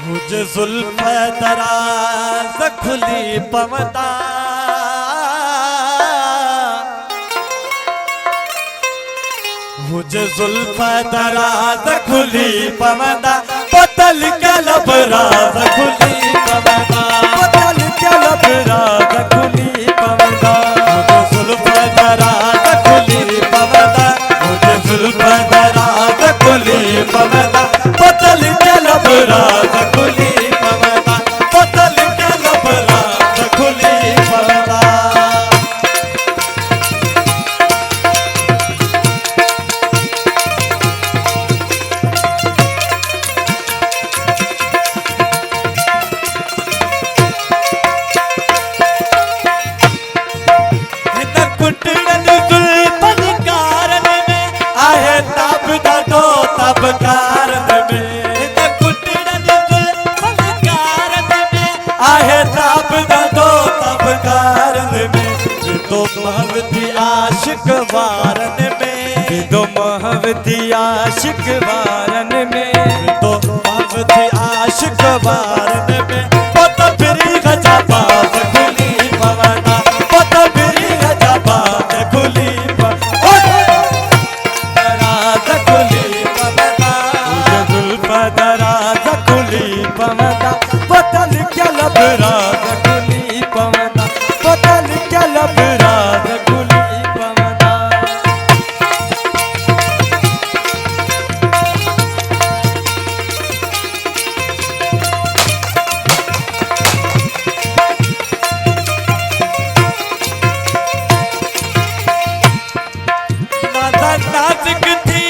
मुझे जुल्फ दराज खुली पवता मुझे जुल्फ दराज खुली पवता पतल कलब राज खुली पवता पतल कलब राज खुली पवता मुझे जुल्फ दराज खुली पवता मुझे जुल्फ दराज खुली पवता पतल कलब राज खुली पवता पतल कलब राज खुली पवता तब कारण में कुटड़न कारण में आहे तब दो तब कारण में तो महवती आशिक वारन में तो महवती आशिक वारन में तो महवती आशिक वारन में पत फिरी गजबा खुली पवना पत फिरी गजबा खुली पतल कलब राज खुली पवना पतल कलब राज खुली पवना नाजुक थी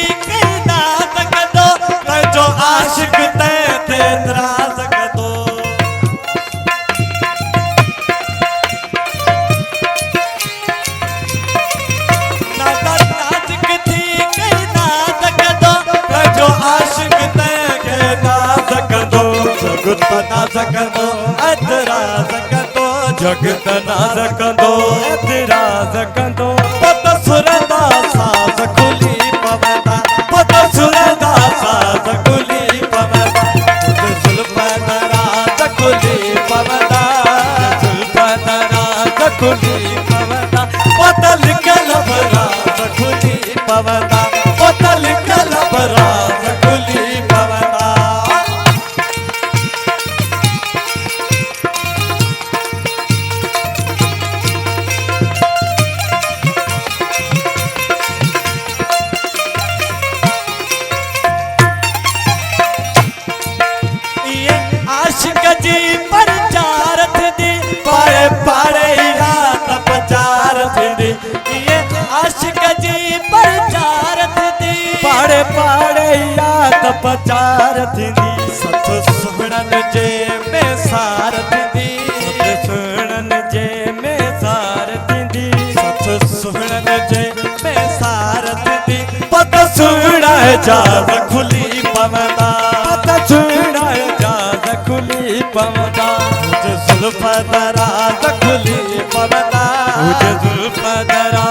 नाजुक दो जो आशिक ते नाजुक दो नाजुक थी नाजुक दो जो आशिक ते नाजुक दो जगत नाजुक दो अदराजुक दो जगत नाजुक दो अदराजुक दो पत सुरदा साज खुली पवता पत सुरदा साज खुली पवता जुल्फ दराज खुली पवता जुल्फ दराज खुली पवता पतल कलब राज खुली पवता पतल कलब राज खुली पवता आशिक जी प्रचार थी पाड़े पाड़े रात प्रचार थी ये आशिक जी प्रचार थी पाड़े पाड़े रात प्रचार थी सत सुणन जे में सार थी सुणन जे में सार थी सत सुणन जे में सार थी पत सुणा जाज खुली पवता पत सुणा जाज खुली पवता मुझे जुल्फ दराज खुली पवता मुझे जुल्फ दराज